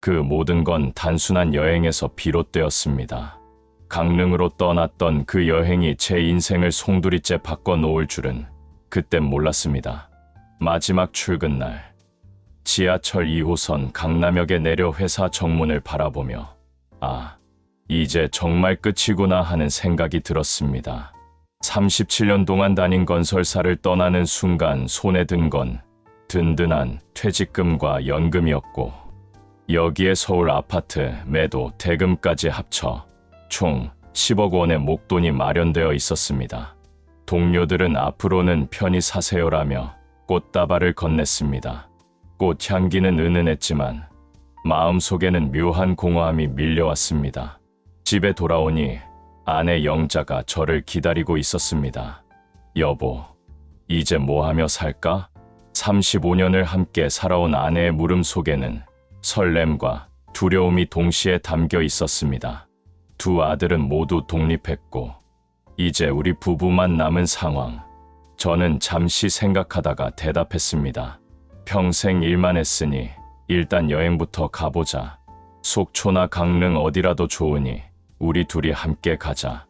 그 모든 건 단순한 여행에서 비롯되었습니다. 강릉으로 떠났던 그 여행이 제 인생을 송두리째 바꿔놓을 줄은 그땐 몰랐습니다. 마지막 출근 날, 지하철 2호선 강남역에 내려 회사 정문을 바라보며 이제 정말 끝이구나 하는 생각이 들었습니다. 37년 동안 다닌 건설사를 떠나는 순간 손에 든 건 든든한 퇴직금과 연금이었고, 여기에 서울 아파트 매도 대금까지 합쳐 총 10억 원의 목돈이 마련되어 있었습니다. 동료들은 앞으로는 편히 사세요라며 꽃다발을 건넸습니다. 꽃향기는 은은했지만 마음속에는 묘한 공허함이 밀려왔습니다. 집에 돌아오니 아내 영자가 저를 기다리고 있었습니다. 여보, 이제 뭐하며 살까? 35년을 함께 살아온 아내의 물음 속에는 설렘과 두려움이 동시에 담겨 있었습니다. 두 아들은 모두 독립했고 이제 우리 부부만 남은 상황. 저는 잠시 생각하다가 대답했습니다. 평생 일만 했으니 일단 여행부터 가보자. 속초나 강릉 어디라도 좋으니 우리 둘이 함께 가자.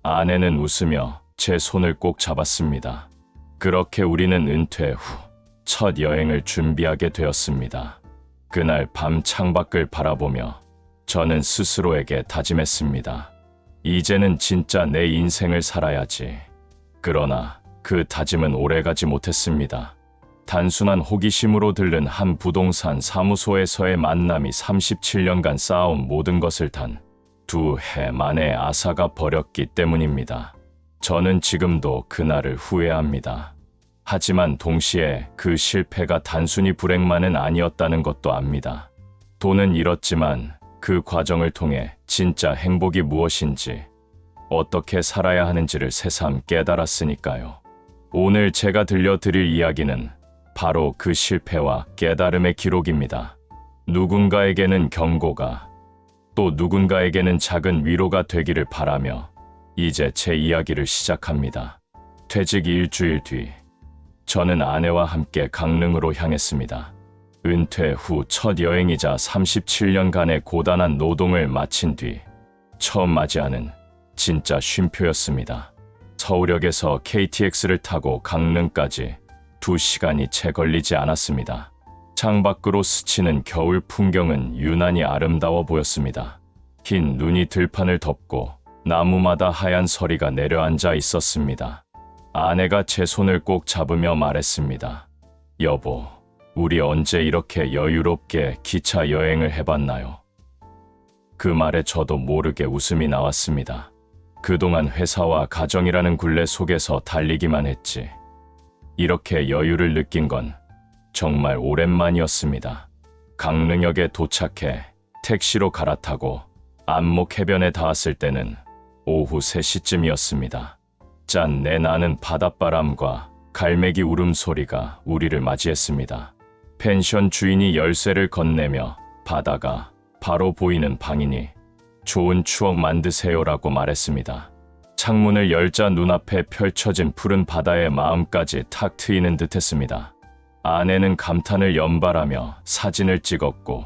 아내는 웃으며 제 손을 꼭 잡았습니다. 그렇게 우리는 은퇴 후 첫 여행을 준비하게 되었습니다. 그날 밤 창밖을 바라보며 저는 스스로에게 다짐했습니다. 이제는 진짜 내 인생을 살아야지. 그러나 그 다짐은 오래가지 못했습니다. 단순한 호기심으로 들른 한 부동산 사무소에서의 만남이 37년간 쌓아온 모든 것을 단 2해 만에 앗아가 버렸기 때문입니다. 저는 지금도 그날을 후회합니다. 하지만 동시에 그 실패가 단순히 불행만은 아니었다는 것도 압니다. 돈은 잃었지만 그 과정을 통해 진짜 행복이 무엇인지, 어떻게 살아야 하는지를 새삼 깨달았으니까요. 오늘 제가 들려드릴 이야기는 바로 그 실패와 깨달음의 기록입니다. 누군가에게는 경고가, 또 누군가에게는 작은 위로가 되기를 바라며 이제 제 이야기를 시작합니다. 퇴직 일주일 뒤, 저는 아내와 함께 강릉으로 향했습니다. 은퇴 후 첫 여행이자 37년간의 고단한 노동을 마친 뒤 처음 맞이하는 진짜 쉼표였습니다. 서울역에서 KTX를 타고 강릉까지 2시간이 채 걸리지 않았습니다. 창밖으로 스치는 겨울 풍경은 유난히 아름다워 보였습니다. 흰 눈이 들판을 덮고 나무마다 하얀 서리가 내려앉아 있었습니다. 아내가 제 손을 꼭 잡으며 말했습니다. 여보, 우리 언제 이렇게 여유롭게 기차 여행을 해봤나요? 그 말에 저도 모르게 웃음이 나왔습니다. 그동안 회사와 가정이라는 굴레 속에서 달리기만 했지, 이렇게 여유를 느낀 건 정말 오랜만이었습니다. 강릉역에 도착해 택시로 갈아타고 안목 해변에 닿았을 때는 오후 3시쯤이었습니다. 짠내 나는 바닷바람과 갈매기 울음소리가 우리를 맞이했습니다. 펜션 주인이 열쇠를 건네며 바다가 바로 보이는 방이니 좋은 추억 만드세요라고 말했습니다. 창문을 열자 눈앞에 펼쳐진 푸른 바다의 마음까지 탁 트이는 듯했습니다. 아내는 감탄을 연발하며 사진을 찍었고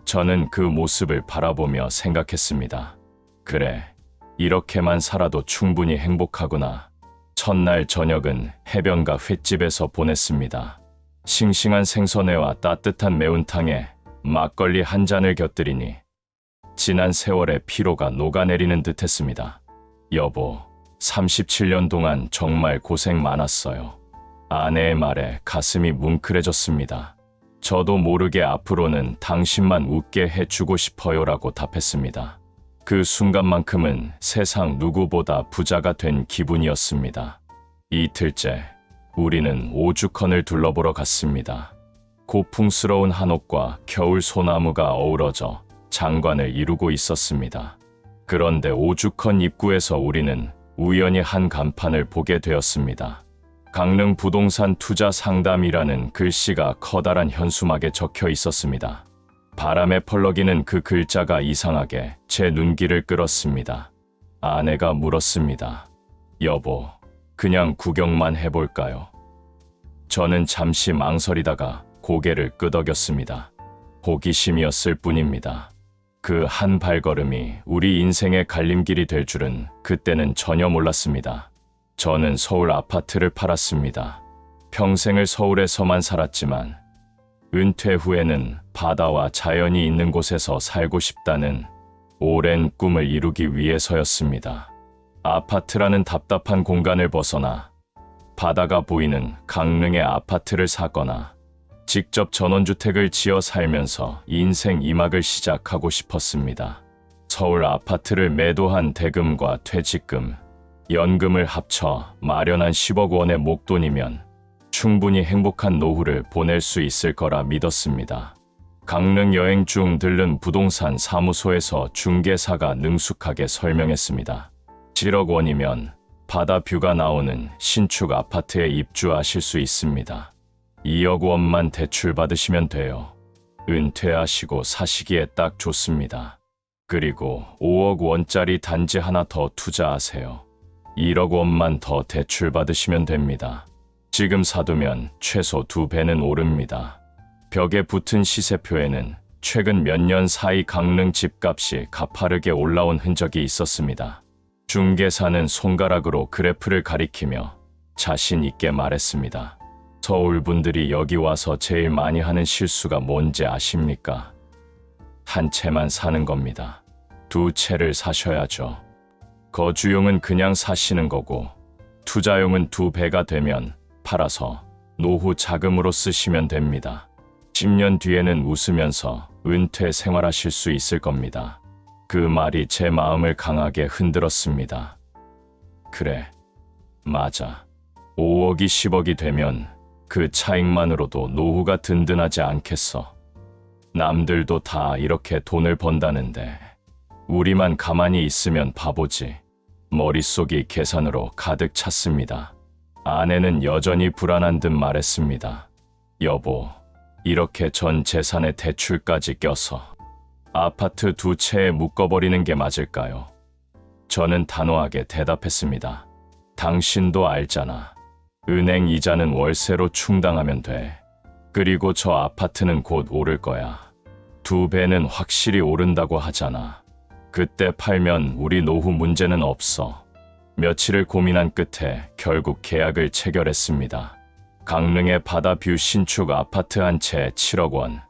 저는 그 모습을 바라보며 생각했습니다. 그래, 이렇게만 살아도 충분히 행복하구나. 첫날 저녁은 해변가 횟집에서 보냈습니다. 싱싱한 생선회와 따뜻한 매운탕에 막걸리 한 잔을 곁들이니 지난 세월의 피로가 녹아내리는 듯했습니다. 여보, 37년 동안 정말 고생 많았어요. 아내의 말에 가슴이 뭉클해졌습니다. 저도 모르게 앞으로는 당신만 웃게 해주고 싶어요라고 답했습니다. 그 순간만큼은 세상 누구보다 부자가 된 기분이었습니다. 이틀째, 우리는 오죽헌을 둘러보러 갔습니다. 고풍스러운 한옥과 겨울 소나무가 어우러져 장관을 이루고 있었습니다. 그런데 오죽헌 입구에서 우리는 우연히 한 간판을 보게 되었습니다. 강릉 부동산 투자 상담이라는 글씨가 커다란 현수막에 적혀 있었습니다. 바람에 펄럭이는 그 글자가 이상하게 제 눈길을 끌었습니다. 아내가 물었습니다. 여보, 그냥 구경만 해볼까요? 저는 잠시 망설이다가 고개를 끄덕였습니다. 호기심이었을 뿐입니다. 그 한 발걸음이 우리 인생의 갈림길이 될 줄은 그때는 전혀 몰랐습니다. 저는 서울 아파트를 팔았습니다. 평생을 서울에서만 살았지만 은퇴 후에는 바다와 자연이 있는 곳에서 살고 싶다는 오랜 꿈을 이루기 위해서였습니다. 아파트라는 답답한 공간을 벗어나 바다가 보이는 강릉의 아파트를 사거나 직접 전원주택을 지어 살면서 인생 2막을 시작하고 싶었습니다. 서울 아파트를 매도한 대금과 퇴직금, 연금을 합쳐 마련한 10억 원의 목돈이면 충분히 행복한 노후를 보낼 수 있을 거라 믿었습니다. 강릉 여행 중 들른 부동산 사무소에서 중개사가 능숙하게 설명했습니다. 7억 원이면 바다 뷰가 나오는 신축 아파트에 입주하실 수 있습니다. 2억 원만 대출 받으시면 돼요. 은퇴하시고 사시기에 딱 좋습니다. 그리고 5억 원짜리 단지 하나 더 투자하세요. 1억 원만 더 대출 받으시면 됩니다. 지금 사두면 최소 2배는 오릅니다. 벽에 붙은 시세표에는 최근 몇 년 사이 강릉 집값이 가파르게 올라온 흔적이 있었습니다. 중개사는 손가락으로 그래프를 가리키며 자신 있게 말했습니다. 서울 분들이 여기 와서 제일 많이 하는 실수가 뭔지 아십니까? 한 채만 사는 겁니다. 2채를 사셔야죠. 거주용은 그냥 사시는 거고 투자용은 2배가 되면 팔아서 노후 자금으로 쓰시면 됩니다. 10년 뒤에는 웃으면서 은퇴 생활하실 수 있을 겁니다. 그 말이 제 마음을 강하게 흔들었습니다. 그래, 맞아. 5억이 10억이 되면 그 차익만으로도 노후가 든든하지 않겠어. 남들도 다 이렇게 돈을 번다는데 우리만 가만히 있으면 바보지. 머릿속이 계산으로 가득 찼습니다. 아내는 여전히 불안한 듯 말했습니다. 여보, 이렇게 전 재산에 대출까지 껴서 아파트 2채에 묶어버리는 게 맞을까요? 저는 단호하게 대답했습니다. 당신도 알잖아. 은행 이자는 월세로 충당하면 돼. 그리고 저 아파트는 곧 오를 거야. 2배는 확실히 오른다고 하잖아. 그때 팔면 우리 노후 문제는 없어. 며칠을 고민한 끝에 결국 계약을 체결했습니다. 강릉의 바다뷰 신축 아파트 한 채 7억 원,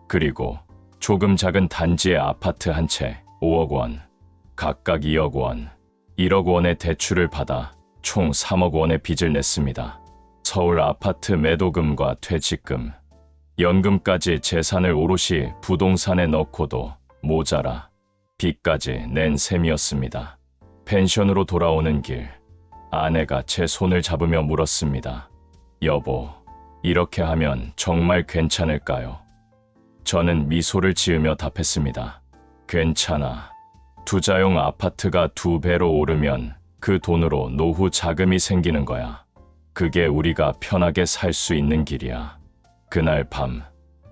그리고 조금 작은 단지의 아파트 한 채 5억 원, 각각 2억 원, 1억 원의 대출을 받아 총 3억 원의 빚을 냈습니다. 서울 아파트 매도금과 퇴직금, 연금까지 재산을 오롯이 부동산에 넣고도 모자라 빚까지 낸 셈이었습니다. 펜션으로 돌아오는 길, 아내가 제 손을 잡으며 물었습니다. 여보, 이렇게 하면 정말 괜찮을까요? 저는 미소를 지으며 답했습니다. 괜찮아. 투자용 아파트가 2배로 오르면 그 돈으로 노후 자금이 생기는 거야. 그게 우리가 편하게 살 수 있는 길이야. 그날 밤,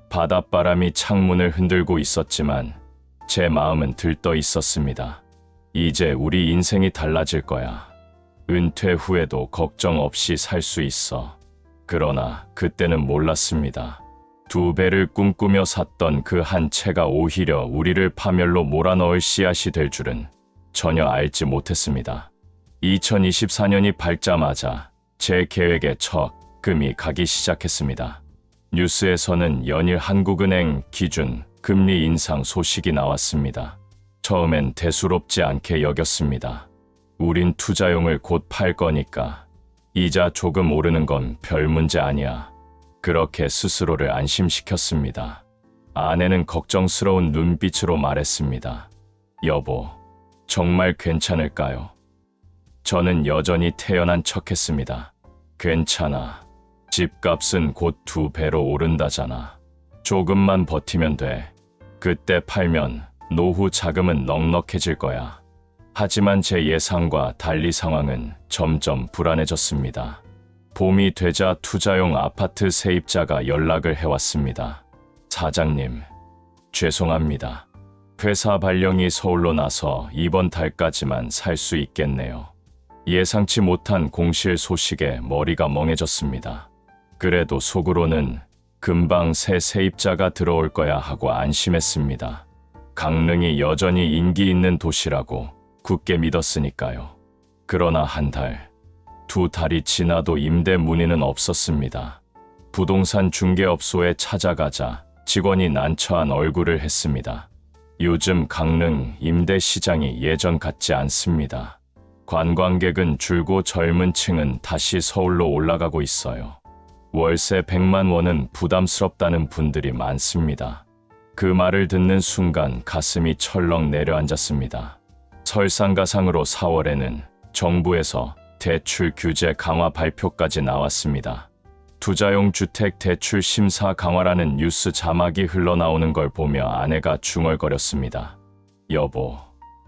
바닷바람이 창문을 흔들고 있었지만 제 마음은 들떠 있었습니다. 이제 우리 인생이 달라질 거야. 은퇴 후에도 걱정 없이 살 수 있어. 그러나 그때는 몰랐습니다. 2배를 꿈꾸며 샀던 그 한 채가 오히려 우리를 파멸로 몰아넣을 씨앗이 될 줄은 전혀 알지 못했습니다. 2024년이 밝자마자 제 계획에 첫 금이 가기 시작했습니다. 뉴스에서는 연일 한국은행 기준 금리 인상 소식이 나왔습니다. 처음엔 대수롭지 않게 여겼습니다. 우린 투자용을 곧 팔 거니까 이자 조금 오르는 건 별 문제 아니야. 그렇게 스스로를 안심시켰습니다. 아내는 걱정스러운 눈빛으로 말했습니다. 여보, 정말 괜찮을까요? 저는 여전히 태연한 척했습니다. 괜찮아. 집값은 곧 2배로 오른다잖아. 조금만 버티면 돼. 그때 팔면 노후 자금은 넉넉해질 거야. 하지만 제 예상과 달리 상황은 점점 불안해졌습니다. 봄이 되자 투자용 아파트 세입자가 연락을 해왔습니다. 사장님, 죄송합니다. 회사 발령이 서울로 나서 이번 달까지만 살 수 있겠네요. 예상치 못한 공실 소식에 머리가 멍해졌습니다. 그래도 속으로는 금방 새 세입자가 들어올 거야 하고 안심했습니다. 강릉이 여전히 인기 있는 도시라고 굳게 믿었으니까요. 그러나 한 달, 두 달이 지나도 임대 문의는 없었습니다. 부동산 중개업소에 찾아가자 직원이 난처한 얼굴을 했습니다. 요즘 강릉 임대 시장이 예전 같지 않습니다. 관광객은 줄고 젊은 층은 다시 서울로 올라가고 있어요. 월세 100만 원은 부담스럽다는 분들이 많습니다. 그 말을 듣는 순간 가슴이 철렁 내려앉았습니다. 설상가상으로 4월에는 정부에서 대출 규제 강화 발표까지 나왔습니다. 투자용 주택 대출 심사 강화라는 뉴스 자막이 흘러나오는 걸 보며 아내가 중얼거렸습니다. 여보,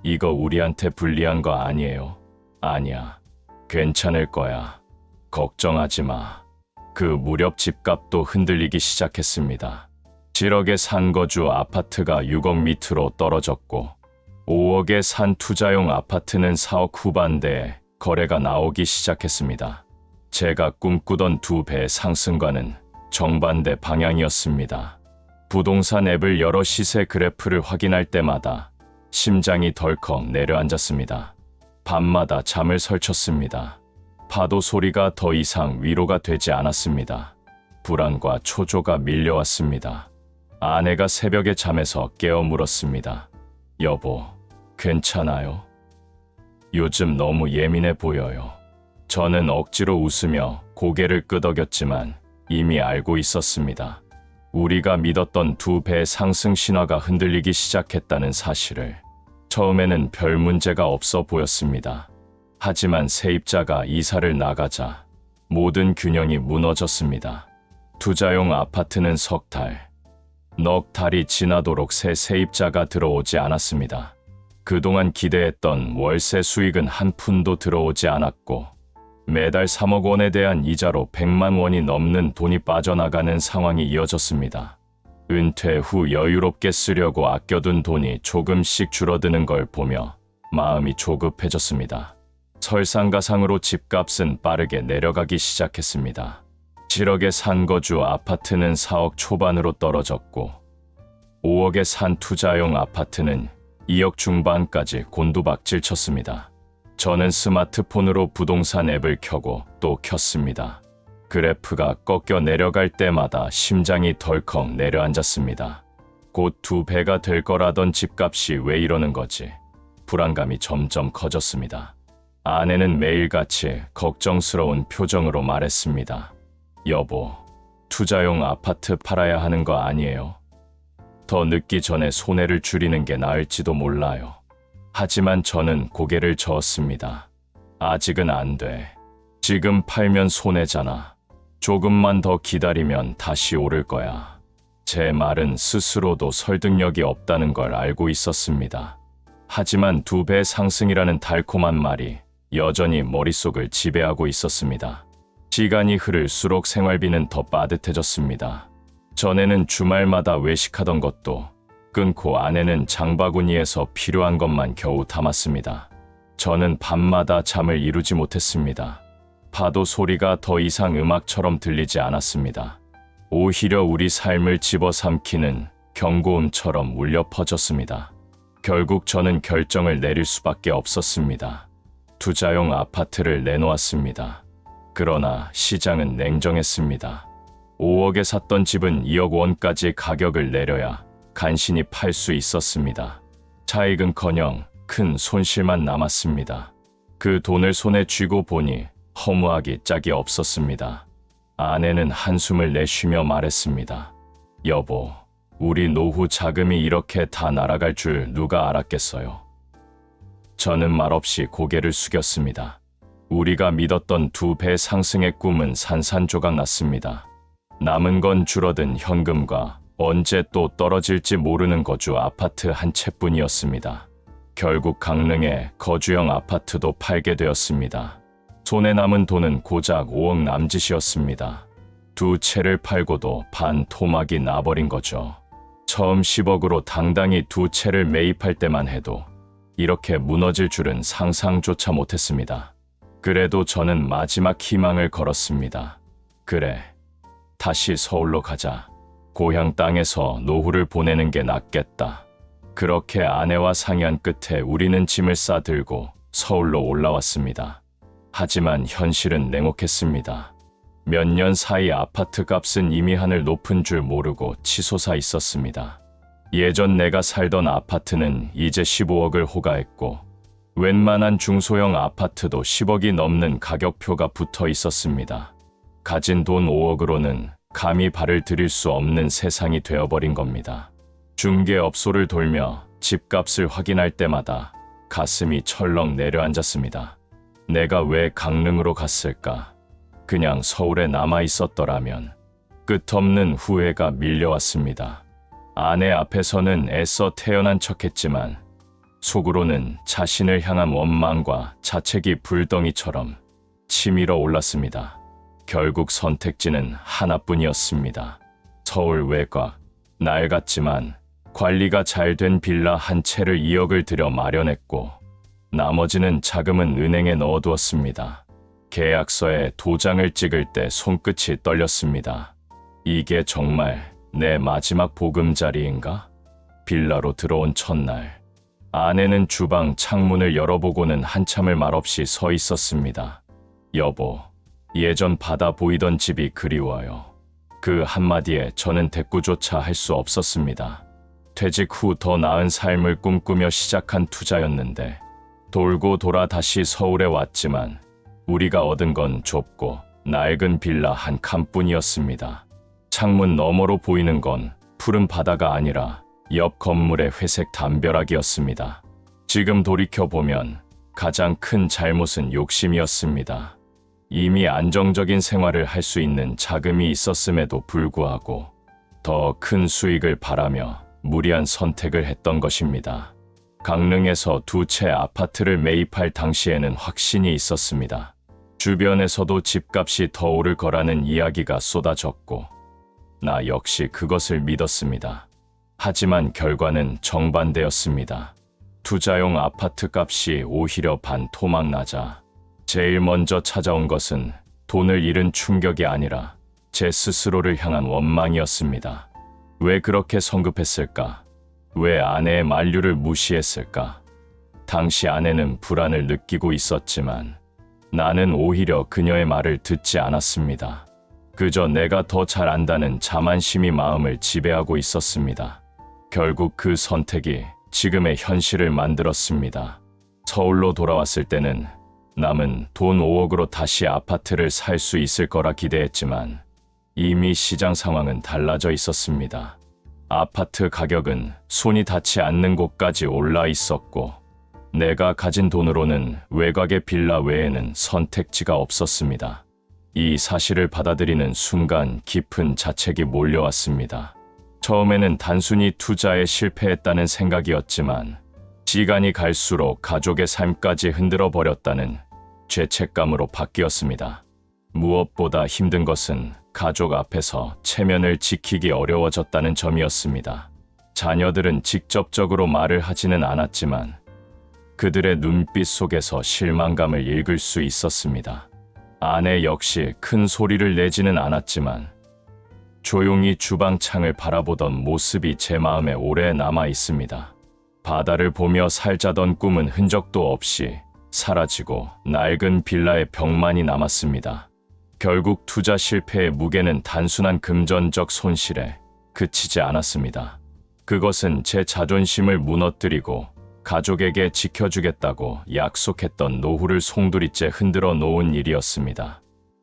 이거 우리한테 불리한 거 아니에요? 아니야. 괜찮을 거야. 걱정하지 마. 그 무렵 집값도 흔들리기 시작했습니다. 7억에 산 거주 아파트가 6억 밑으로 떨어졌고 5억에 산 투자용 아파트는 4억 후반대에 거래가 나오기 시작했습니다. 제가 꿈꾸던 2배 상승과는 정반대 방향이었습니다. 부동산 앱을 열어 시세 그래프를 확인할 때마다 심장이 덜컥 내려앉았습니다. 밤마다 잠을 설쳤습니다. 파도 소리가 더 이상 위로가 되지 않았습니다. 불안과 초조가 밀려왔습니다. 아내가 새벽에 잠에서 깨어 물었습니다. 여보, 괜찮아요? 요즘 너무 예민해 보여요. 저는 억지로 웃으며 고개를 끄덕였지만 이미 알고 있었습니다. 우리가 믿었던 2배 상승 신화가 흔들리기 시작했다는 사실을. 처음에는 별 문제가 없어 보였습니다. 하지만 세입자가 이사를 나가자 모든 균형이 무너졌습니다. 투자용 아파트는 넉 달이 지나도록 새 세입자가 들어오지 않았습니다. 그동안 기대했던 월세 수익은 한 푼도 들어오지 않았고 매달 3억 원에 대한 이자로 100만 원이 넘는 돈이 빠져나가는 상황이 이어졌습니다. 은퇴 후 여유롭게 쓰려고 아껴둔 돈이 조금씩 줄어드는 걸 보며 마음이 조급해졌습니다. 설상가상으로 집값은 빠르게 내려가기 시작했습니다. 7억에 산 거주 아파트는 4억 초반으로 떨어졌고 5억에 산 투자용 아파트는 2억 중반까지 곤두박질 쳤습니다. 저는 스마트폰으로 부동산 앱을 켜고 또 켰습니다. 그래프가 꺾여 내려갈 때마다 심장이 덜컥 내려앉았습니다. 곧 2배가 될 거라던 집값이 왜 이러는 거지? 불안감이 점점 커졌습니다. 아내는 매일같이 걱정스러운 표정으로 말했습니다. 여보, 투자용 아파트 팔아야 하는 거 아니에요? 더 늦기 전에 손해를 줄이는 게 나을지도 몰라요. 하지만 저는 고개를 저었습니다. 아직은 안 돼. 지금 팔면 손해잖아. 조금만 더 기다리면 다시 오를 거야. 제 말은 스스로도 설득력이 없다는 걸 알고 있었습니다. 하지만 2배 상승이라는 달콤한 말이 여전히 머릿속을 지배하고 있었습니다. 시간이 흐를수록 생활비는 더 빠듯해졌습니다. 전에는 주말마다 외식하던 것도 끊고 아내는 장바구니에서 필요한 것만 겨우 담았습니다. 저는 밤마다 잠을 이루지 못했습니다. 파도 소리가 더 이상 음악처럼 들리지 않았습니다. 오히려 우리 삶을 집어삼키는 경고음처럼 울려 퍼졌습니다. 결국 저는 결정을 내릴 수밖에 없었습니다. 투자용 아파트를 내놓았습니다. 그러나 시장은 냉정했습니다. 5억에 샀던 집은 2억 원까지 가격을 내려야 간신히 팔 수 있었습니다. 차익은커녕 큰 손실만 남았습니다. 그 돈을 손에 쥐고 보니 허무하기 짝이 없었습니다. 아내는 한숨을 내쉬며 말했습니다. 여보, 우리 노후 자금이 이렇게 다 날아갈 줄 누가 알았겠어요. 저는 말없이 고개를 숙였습니다. 우리가 믿었던 2배 상승의 꿈은 산산조각 났습니다. 남은 건 줄어든 현금과 언제 또 떨어질지 모르는 거주 아파트 한 채뿐이었습니다. 결국 강릉의 거주형 아파트도 팔게 되었습니다. 손에 남은 돈은 고작 5억 남짓이었습니다. 2채를 팔고도 반 토막이 나버린 거죠. 처음 10억으로 당당히 2채를 매입할 때만 해도 이렇게 무너질 줄은 상상조차 못했습니다. 그래도 저는 마지막 희망을 걸었습니다. 그래, 다시 서울로 가자. 고향 땅에서 노후를 보내는 게 낫겠다. 그렇게 아내와 상의한 끝에 우리는 짐을 싸들고 서울로 올라왔습니다. 하지만 현실은 냉혹했습니다. 몇 년 사이 아파트 값은 이미 하늘 높은 줄 모르고 치솟아 있었습니다. 예전 내가 살던 아파트는 이제 15억을 호가했고 웬만한 중소형 아파트도 10억이 넘는 가격표가 붙어 있었습니다. 가진 돈 5억으로는 감히 발을 들일 수 없는 세상이 되어버린 겁니다. 중개업소를 돌며 집값을 확인할 때마다 가슴이 철렁 내려앉았습니다. 내가 왜 강릉으로 갔을까? 그냥 서울에 남아 있었더라면. 끝없는 후회가 밀려왔습니다. 아내 앞에서는 애써 태연한 척했지만 속으로는 자신을 향한 원망과 자책이 불덩이처럼 치밀어 올랐습니다. 결국 선택지는 하나뿐이었습니다. 서울 외곽, 낡았지만 관리가 잘 된 빌라 한 채를 2억을 들여 마련했고 나머지는 자금은 은행에 넣어두었습니다. 계약서에 도장을 찍을 때 손끝이 떨렸습니다. 이게 정말 내 마지막 보금자리인가? 빌라로 들어온 첫날, 아내는 주방 창문을 열어보고는 한참을 말없이 서 있었습니다. 여보, 예전 바다 보이던 집이 그리워요. 그 한마디에 저는 대꾸조차 할 수 없었습니다. 퇴직 후 더 나은 삶을 꿈꾸며 시작한 투자였는데 돌고 돌아 다시 서울에 왔지만 우리가 얻은 건 좁고 낡은 빌라 한 칸뿐이었습니다. 창문 너머로 보이는 건 푸른 바다가 아니라 옆 건물의 회색 담벼락이었습니다. 지금 돌이켜보면 가장 큰 잘못은 욕심이었습니다. 이미 안정적인 생활을 할 수 있는 자금이 있었음에도 불구하고 더 큰 수익을 바라며 무리한 선택을 했던 것입니다. 강릉에서 2채 아파트를 매입할 당시에는 확신이 있었습니다. 주변에서도 집값이 더 오를 거라는 이야기가 쏟아졌고 나 역시 그것을 믿었습니다. 하지만 결과는 정반대였습니다. 투자용 아파트 값이 오히려 반토막 나자 제일 먼저 찾아온 것은 돈을 잃은 충격이 아니라 제 스스로를 향한 원망이었습니다. 왜 그렇게 성급했을까? 왜 아내의 만류를 무시했을까? 당시 아내는 불안을 느끼고 있었지만 나는 오히려 그녀의 말을 듣지 않았습니다. 그저 내가 더 잘 안다는 자만심이 마음을 지배하고 있었습니다. 결국 그 선택이 지금의 현실을 만들었습니다. 서울로 돌아왔을 때는 남은 돈 5억으로 다시 아파트를 살 수 있을 거라 기대했지만 이미 시장 상황은 달라져 있었습니다. 아파트 가격은 손이 닿지 않는 곳까지 올라 있었고 내가 가진 돈으로는 외곽의 빌라 외에는 선택지가 없었습니다. 이 사실을 받아들이는 순간 깊은 자책이 몰려왔습니다. 처음에는 단순히 투자에 실패했다는 생각이었지만 시간이 갈수록 가족의 삶까지 흔들어 버렸다는 죄책감으로 바뀌었습니다. 무엇보다 힘든 것은 가족 앞에서 체면을 지키기 어려워졌다는 점이었습니다. 자녀들은 직접적으로 말을 하지는 않았지만 그들의 눈빛 속에서 실망감을 읽을 수 있었습니다. 아내 역시 큰 소리를 내지는 않았지만 조용히 주방 창을 바라보던 모습이 제 마음에 오래 남아 있습니다. 바다를 보며 살자던 꿈은 흔적도 없이 사라지고 낡은 빌라의 벽만이 남았습니다. 결국 투자 실패의 무게는 단순한 금전적 손실에 그치지 않았습니다. 그것은 제 자존심을 무너뜨리고 가족에게 지켜주겠다고 약속했던 노후를 송두리째 흔들어 놓은 일이었습니다.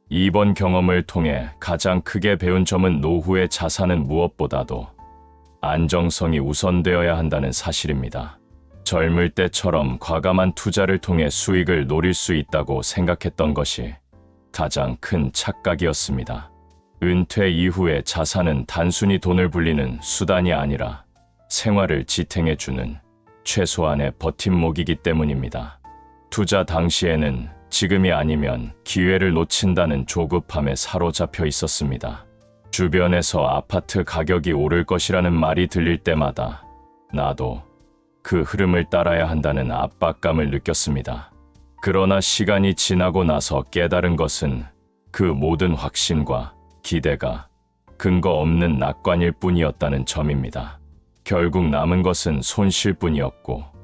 이번 경험을 통해 가장 크게 배운 점은 노후의 자산은 무엇보다도 안정성이 우선되어야 한다는 사실입니다. 젊을 때처럼 과감한 투자를 통해 수익을 노릴 수 있다고 생각했던 것이 가장 큰 착각이었습니다. 은퇴 이후의 자산은 단순히 돈을 불리는 수단이 아니라 생활을 지탱해주는 최소한의 버팀목이기 때문입니다. 투자 당시에는 지금이 아니면 기회를 놓친다는 조급함에 사로잡혀 있었습니다. 주변에서 아파트 가격이 오를 것이라는 말이 들릴 때마다 나도 그 흐름을 따라야 한다는 압박감을 느꼈습니다. 그러나 시간이 지나고 나서 깨달은 것은 그 모든 확신과 기대가 근거 없는 낙관일 뿐이었다는 점입니다. 결국 남은 것은 손실뿐이었고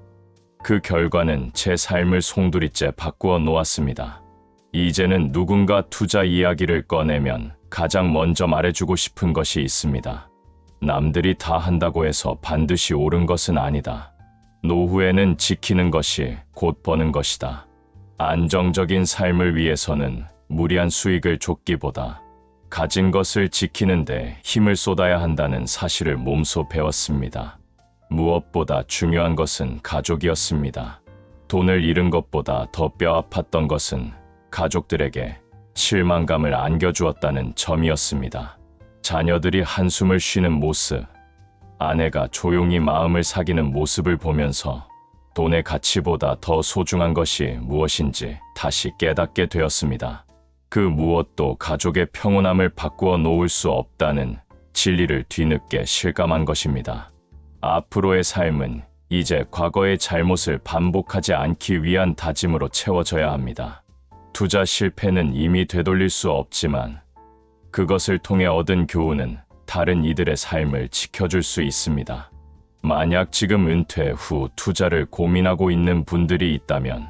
그 결과는 제 삶을 송두리째 바꾸어 놓았습니다. 이제는 누군가 투자 이야기를 꺼내면 가장 먼저 말해주고 싶은 것이 있습니다. 남들이 다 한다고 해서 반드시 옳은 것은 아니다. 노후에는 지키는 것이 곧 버는 것이다. 안정적인 삶을 위해서는 무리한 수익을 쫓기보다 가진 것을 지키는데 힘을 쏟아야 한다는 사실을 몸소 배웠습니다. 무엇보다 중요한 것은 가족이었습니다. 돈을 잃은 것보다 더 뼈아팠던 것은 가족들에게 실망감을 안겨주었다는 점이었습니다. 자녀들이 한숨을 쉬는 모습, 아내가 조용히 마음을 사귀는 모습을 보면서 돈의 가치보다 더 소중한 것이 무엇인지 다시 깨닫게 되었습니다. 그 무엇도 가족의 평온함을 바꾸어 놓을 수 없다는 진리를 뒤늦게 실감한 것입니다. 앞으로의 삶은 이제 과거의 잘못을 반복하지 않기 위한 다짐으로 채워져야 합니다. 투자 실패는 이미 되돌릴 수 없지만 그것을 통해 얻은 교훈은 다른 이들의 삶을 지켜줄 수 있습니다. 만약 지금 은퇴 후 투자를 고민하고 있는 분들이 있다면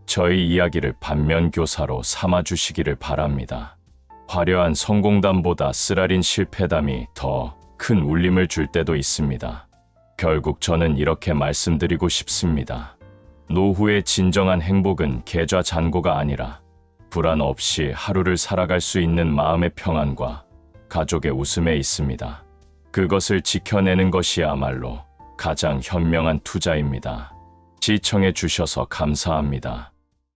저희 이야기를 반면교사로 삼아주시기를 바랍니다. 화려한 성공담보다 쓰라린 실패담이 더 큰 울림을 줄 때도 있습니다. 결국 저는 이렇게 말씀드리고 싶습니다. 노후의 진정한 행복은 계좌잔고가 아니라 불안 없이 하루를 살아갈 수 있는 마음의 평안과 가족의 웃음에 있습니다. 그것을 지켜내는 것이야말로 가장 현명한 투자입니다. 시청해 주셔서 감사합니다.